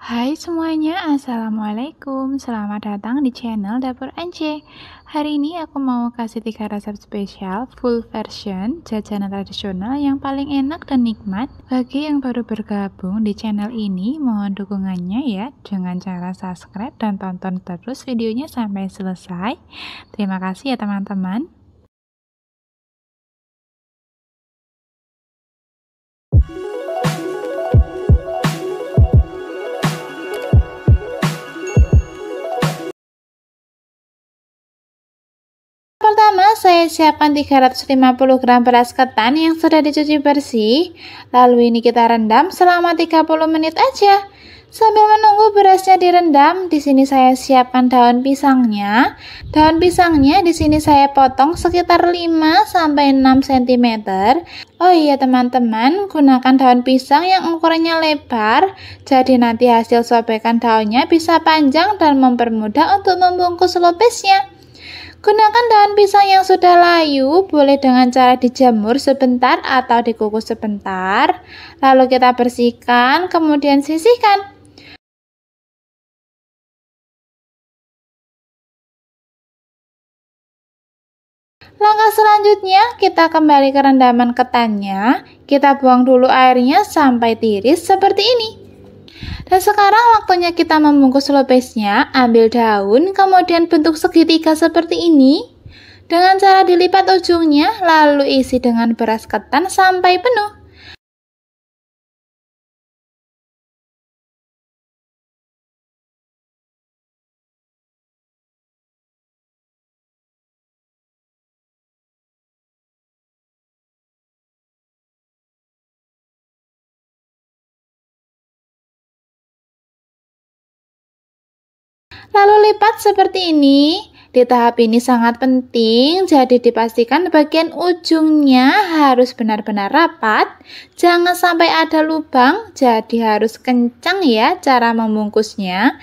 Hai semuanya, Assalamualaikum. Selamat datang di channel Dapur Ence. Hari ini aku mau kasih 3 resep spesial full version jajanan tradisional yang paling enak dan nikmat. Bagi yang baru bergabung di channel ini, mohon dukungannya ya dengan cara subscribe dan tonton terus videonya sampai selesai. Terima kasih ya teman-teman. Pertama, saya siapkan 350 gram beras ketan yang sudah dicuci bersih. Lalu ini kita rendam selama 30 menit aja. Sambil menunggu berasnya direndam, di sini saya siapkan daun pisangnya. Daun pisangnya di sini saya potong sekitar 5 sampai 6 cm. Oh iya teman-teman, gunakan daun pisang yang ukurannya lebar, jadi nanti hasil sobekan daunnya bisa panjang dan mempermudah untuk membungkus lopesnya. Gunakan daun pisang yang sudah layu, boleh dengan cara dijemur sebentar atau dikukus sebentar. Lalu kita bersihkan, kemudian sisihkan. Langkah selanjutnya, kita kembali ke rendaman ketannya. Kita buang dulu airnya sampai tiris seperti ini. Dan sekarang waktunya kita membungkus lopesnya. Ambil daun, kemudian bentuk segitiga seperti ini. Dengan cara dilipat ujungnya, lalu isi dengan beras ketan sampai penuh. Lalu lipat seperti ini. Di tahap ini sangat penting, jadi dipastikan bagian ujungnya harus benar-benar rapat. Jangan sampai ada lubang, jadi harus kencang ya cara membungkusnya.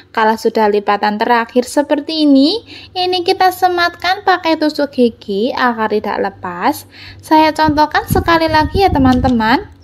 Kalau sudah lipatan terakhir seperti ini kita sematkan pakai tusuk gigi agar tidak lepas. Saya contohkan sekali lagi ya teman-teman.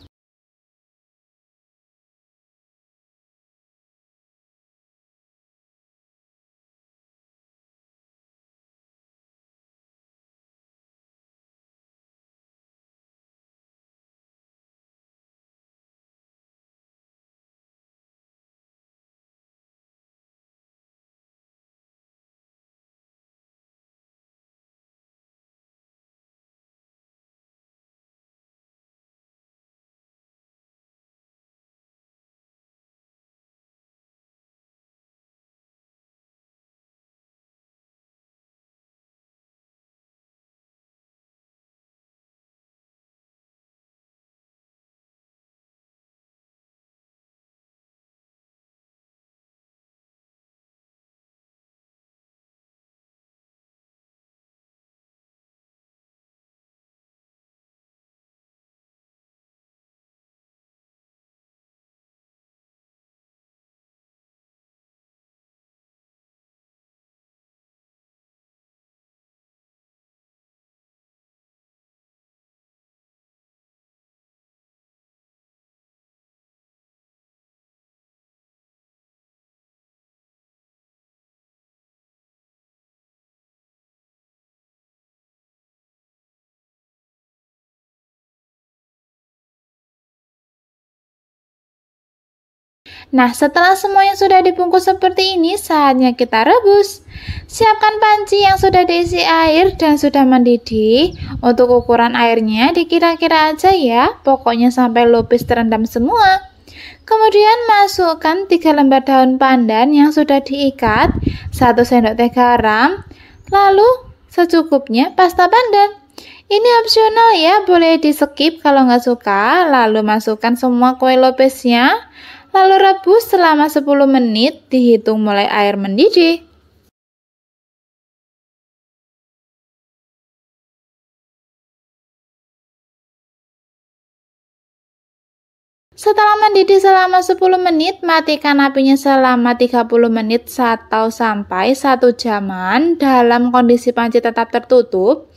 Nah, setelah semuanya sudah dibungkus seperti ini, saatnya kita rebus. Siapkan panci yang sudah diisi air dan sudah mendidih. Untuk ukuran airnya dikira-kira aja ya, pokoknya sampai lopes terendam semua. Kemudian masukkan 3 lembar daun pandan yang sudah diikat, 1 sendok teh garam, lalu secukupnya pasta pandan. Ini opsional ya, boleh di skip kalau nggak suka. Lalu masukkan semua kue lopesnya, lalu rebus selama 10 menit, dihitung mulai air mendidih. Setelah mendidih selama 10 menit, matikan apinya selama 30 menit atau sampai 1 jaman dalam kondisi panci tetap tertutup.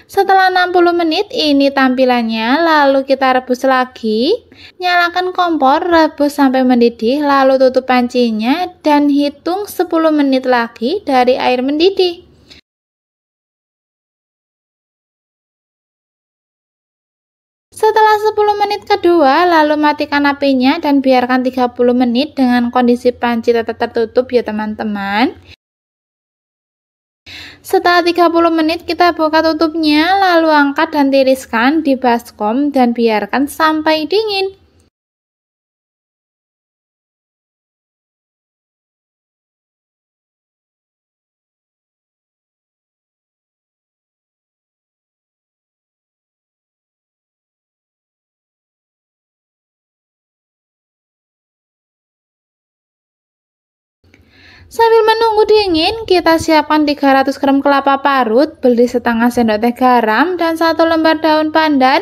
Setelah 60 menit ini tampilannya, lalu kita rebus lagi. Nyalakan kompor, rebus sampai mendidih, lalu tutup pancinya dan hitung 10 menit lagi dari air mendidih. Setelah 10 menit kedua, lalu matikan apinya dan biarkan 30 menit dengan kondisi panci tetap tertutup ya teman-teman. Setelah 30 menit kita buka tutupnya, lalu angkat dan tiriskan di baskom dan biarkan sampai dingin. Sambil menunggu dingin, kita siapkan 300 gram kelapa parut, beli setengah sendok teh garam, dan 1 lembar daun pandan.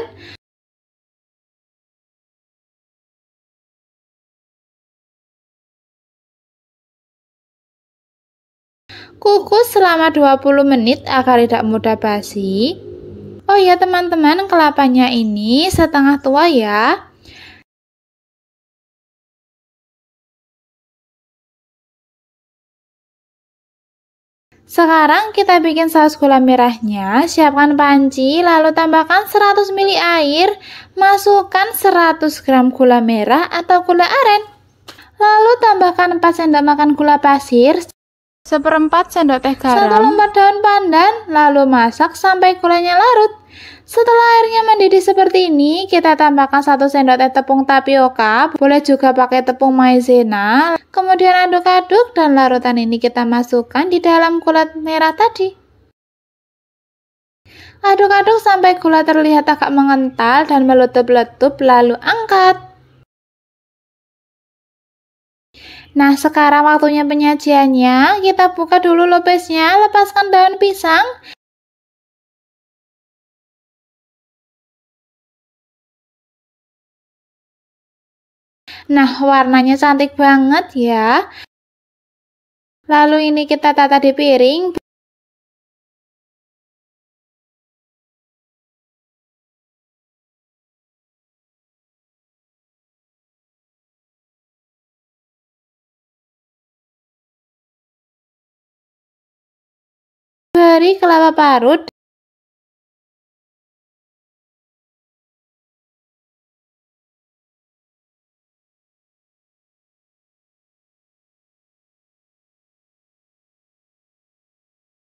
Kukus selama 20 menit agar tidak mudah basi. Oh ya teman-teman, kelapanya ini setengah tua ya. Sekarang kita bikin saus gula merahnya. Siapkan panci, lalu tambahkan 100 ml air, masukkan 100 gram gula merah atau gula aren. Lalu tambahkan 4 sendok makan gula pasir, 1/4 sendok teh garam, 1 lembar daun pandan, lalu masak sampai gulanya larut. Setelah airnya mendidih seperti ini, kita tambahkan 1 sendok teh tepung tapioka, boleh juga pakai tepung maizena. Kemudian aduk-aduk dan larutan ini kita masukkan di dalam gula merah tadi. Aduk-aduk sampai gula terlihat agak mengental dan meletup-letup, lalu angkat. Nah, sekarang waktunya penyajiannya. Kita buka dulu lopesnya, lepaskan daun pisang. Nah, warnanya cantik banget ya. Lalu ini kita tata di piring. Beri kelapa parut.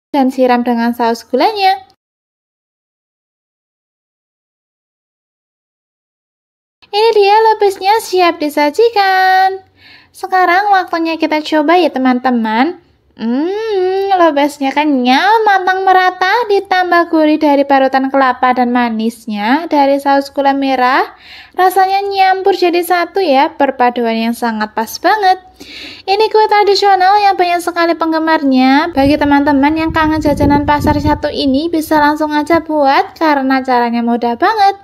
Dan siram dengan saus gulanya. Ini dia lopesnya siap disajikan. Sekarang waktunya kita coba ya teman-teman. Lopesnya kenyal, matang merata, ditambah gurih dari parutan kelapa dan manisnya dari saus gula merah. Rasanya nyampur jadi satu ya, perpaduan yang sangat pas banget. Ini kue tradisional yang banyak sekali penggemarnya. Bagi teman-teman yang kangen jajanan pasar satu ini, bisa langsung aja buat karena caranya mudah banget.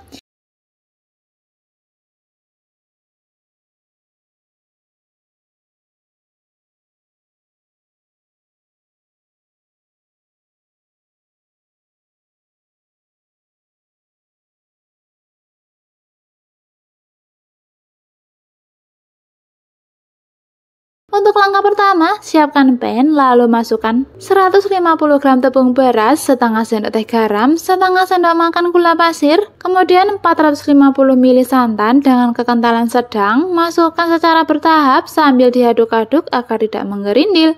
Untuk langkah pertama, siapkan pan, lalu masukkan 150 gram tepung beras, setengah sendok teh garam, setengah sendok makan gula pasir, kemudian 450 ml santan dengan kekentalan sedang, masukkan secara bertahap sambil diaduk-aduk agar tidak menggerindil.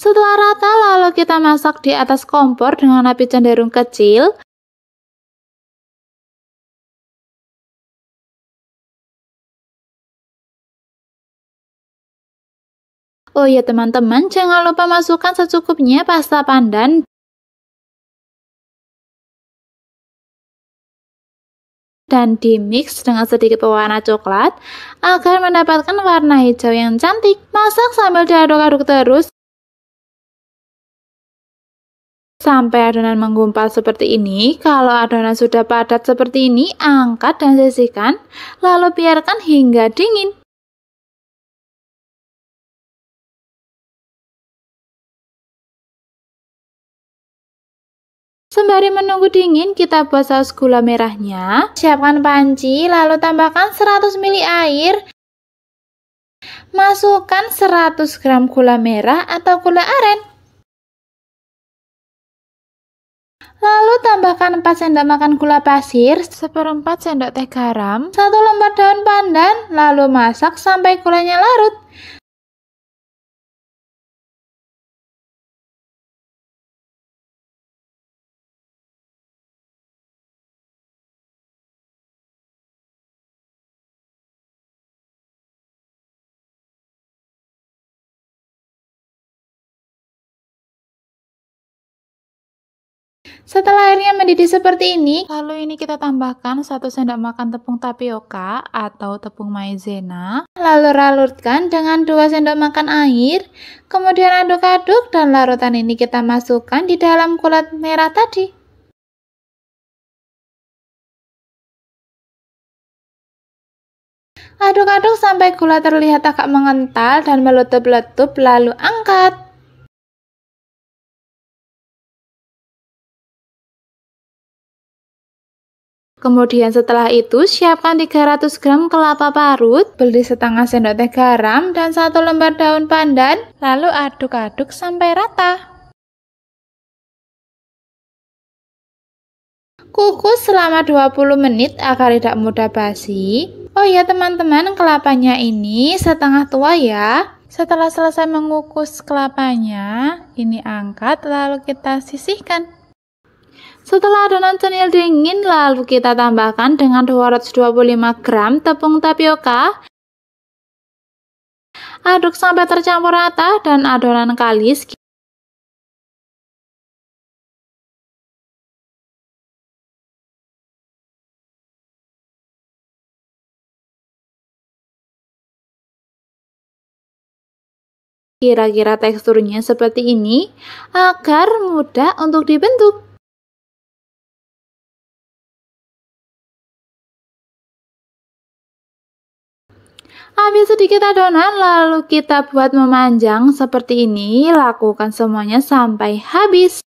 Setelah rata, lalu kita masak di atas kompor dengan api cenderung kecil. Oh ya teman-teman, jangan lupa masukkan secukupnya pasta pandan dan dimix dengan sedikit pewarna coklat agar mendapatkan warna hijau yang cantik. Masak sambil diaduk-aduk terus sampai adonan menggumpal seperti ini. Kalau adonan sudah padat seperti ini, angkat dan sisihkan, lalu biarkan hingga dingin. Sembari menunggu dingin, kita buat saus gula merahnya. Siapkan panci, lalu tambahkan 100 ml air. Masukkan 100 gram gula merah atau gula aren. Lalu tambahkan 4 sendok makan gula pasir, seperempat sendok teh garam, 1 lembar daun pandan, lalu masak sampai gulanya larut. Setelah airnya mendidih seperti ini, lalu ini kita tambahkan 1 sendok makan tepung tapioka atau tepung maizena. Lalu larutkan dengan 2 sendok makan air. Kemudian aduk-aduk dan larutan ini kita masukkan di dalam gula merah tadi. Aduk-aduk sampai gula terlihat agak mengental dan meletup-letup, lalu angkat. Kemudian setelah itu, siapkan 300 gram kelapa parut, beli setengah sendok teh garam, dan 1 lembar daun pandan, lalu aduk-aduk sampai rata. Kukus selama 20 menit agar tidak mudah basi. Oh ya teman-teman, kelapanya ini setengah tua ya. Setelah selesai mengukus kelapanya, ini angkat lalu kita sisihkan. Setelah adonan cenil dingin, lalu kita tambahkan dengan 225 gram tepung tapioka. Aduk sampai tercampur rata dan adonan kalis. Kira-kira teksturnya seperti ini agar mudah untuk dibentuk. Ambil sedikit adonan lalu kita buat memanjang seperti ini. Lakukan semuanya sampai habis.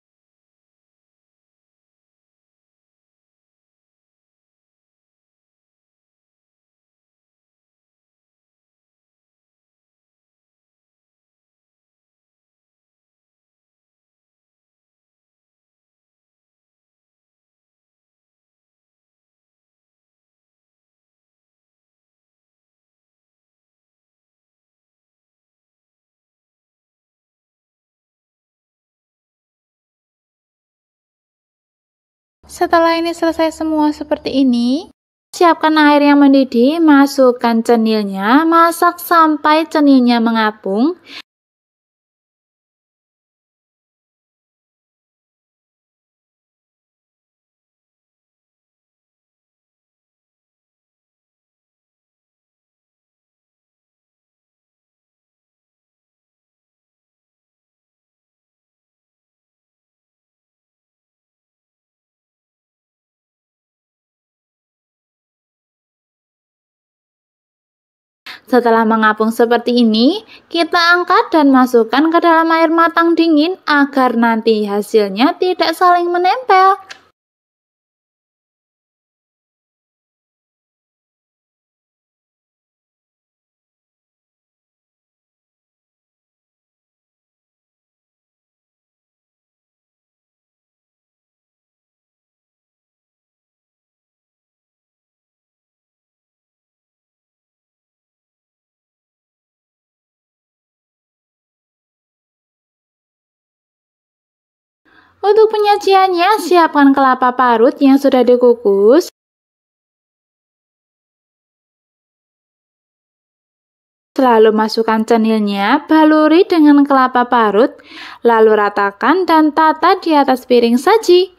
Setelah ini selesai semua seperti ini, siapkan air yang mendidih, masukkan cenilnya, masak sampai cenilnya mengapung. Setelah mengapung seperti ini, kita angkat dan masukkan ke dalam air matang dingin agar nanti hasilnya tidak saling menempel. Untuk penyajiannya, siapkan kelapa parut yang sudah dikukus. Lalu masukkan cenilnya, baluri dengan kelapa parut, lalu ratakan dan tata di atas piring saji.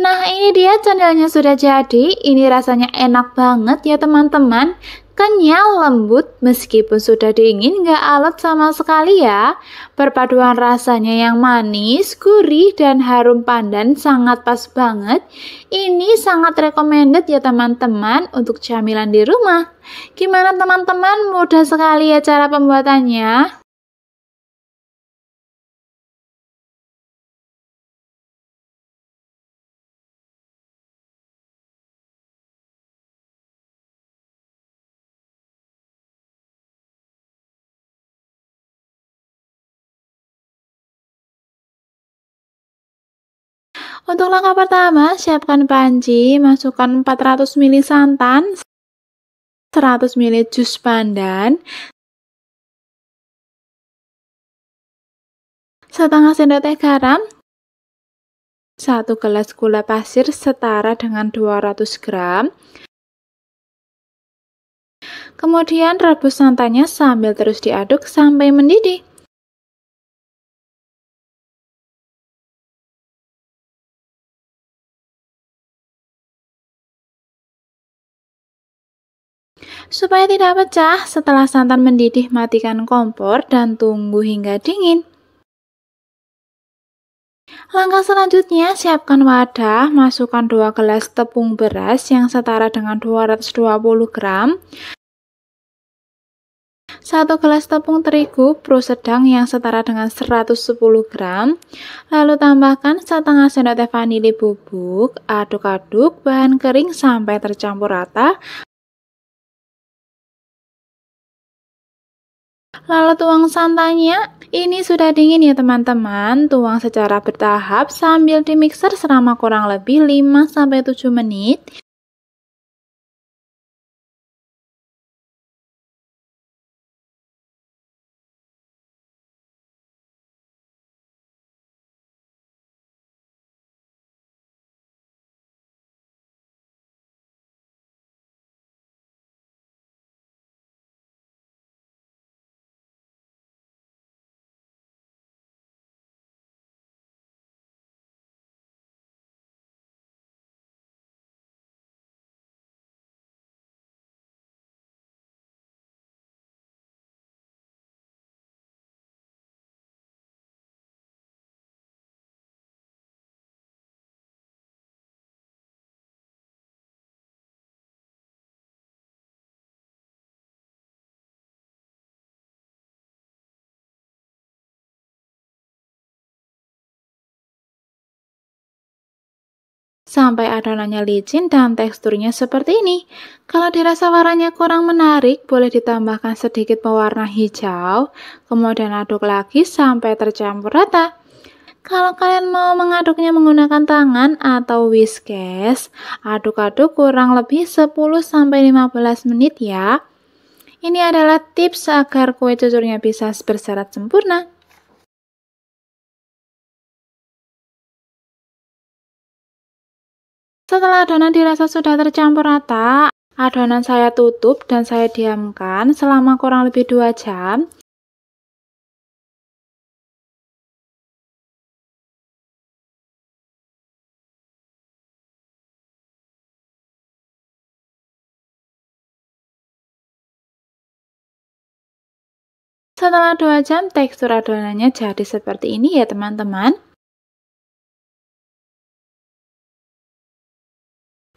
Nah, ini dia cenilnya sudah jadi. Ini rasanya enak banget ya teman-teman. Kenyal, lembut, meskipun sudah dingin gak alot sama sekali ya. Perpaduan rasanya yang manis, gurih, dan harum pandan sangat pas banget. Ini sangat recommended ya teman-teman untuk camilan di rumah. Gimana teman-teman? Mudah sekali ya cara pembuatannya. Untuk langkah pertama, siapkan panci, masukkan 400 ml santan, 100 ml jus pandan, setengah sendok teh garam, 1 gelas gula pasir setara dengan 200 gram. Kemudian rebus santannya sambil terus diaduk sampai mendidih. Supaya tidak pecah, setelah santan mendidih, matikan kompor dan tunggu hingga dingin. Langkah selanjutnya, siapkan wadah, masukkan 2 gelas tepung beras yang setara dengan 220 gram, 1 gelas tepung terigu pro sedang yang setara dengan 110 gram, lalu tambahkan setengah sendok teh vanili bubuk, aduk-aduk bahan kering sampai tercampur rata. Lalu tuang santannya. Ini sudah dingin ya teman-teman. Tuang secara bertahap sambil dimixer selama kurang lebih 5-7 menit. Sampai adonannya licin dan teksturnya seperti ini. Kalau dirasa warnanya kurang menarik, boleh ditambahkan sedikit pewarna hijau, kemudian aduk lagi sampai tercampur rata. Kalau kalian mau mengaduknya menggunakan tangan atau whiskers, aduk-aduk kurang lebih 10-15 menit ya. Ini adalah tips agar kue cucurnya bisa berserat sempurna. Setelah adonan dirasa sudah tercampur rata, adonan saya tutup dan saya diamkan selama kurang lebih 2 jam. Setelah 2 jam, tekstur adonannya jadi seperti ini ya teman-teman.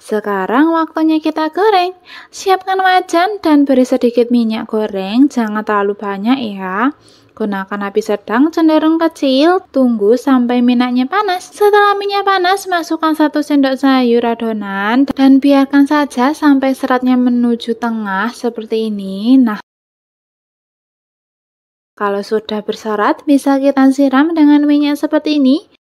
Sekarang waktunya kita goreng. Siapkan wajan dan beri sedikit minyak goreng, jangan terlalu banyak ya. Gunakan api sedang cenderung kecil, tunggu sampai minyaknya panas. Setelah minyak panas, masukkan 1 sendok sayur adonan dan biarkan saja sampai seratnya menuju tengah seperti ini. Nah, kalau sudah berserat, bisa kita siram dengan minyak seperti ini.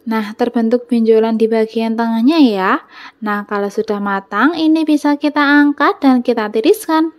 Nah, terbentuk benjolan di bagian tengahnya ya. Nah, kalau sudah matang, ini bisa kita angkat dan kita tiriskan.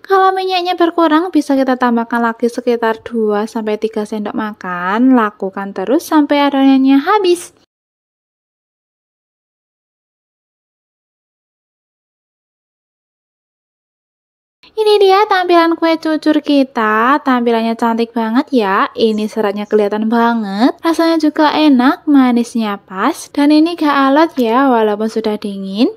Kalau minyaknya berkurang, bisa kita tambahkan lagi sekitar 2-3 sendok makan. Lakukan terus sampai adonannya habis. Ini dia tampilan kue cucur kita. Tampilannya cantik banget ya. Ini seratnya kelihatan banget. Rasanya juga enak, manisnya pas. Dan ini gak alot ya, walaupun sudah dingin.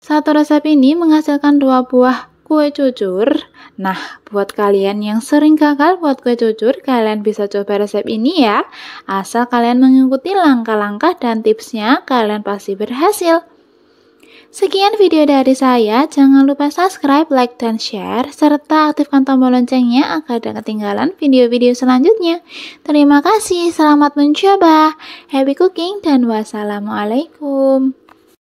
Satu resep ini menghasilkan 2 buah kue cucur. Nah, buat kalian yang sering gagal buat kue cucur, kalian bisa coba resep ini ya. Asal kalian mengikuti langkah-langkah dan tipsnya, kalian pasti berhasil. Sekian video dari saya, jangan lupa subscribe, like, dan share, serta aktifkan tombol loncengnya agar tidak ketinggalan video-video selanjutnya. Terima kasih, selamat mencoba, happy cooking, dan wassalamualaikum.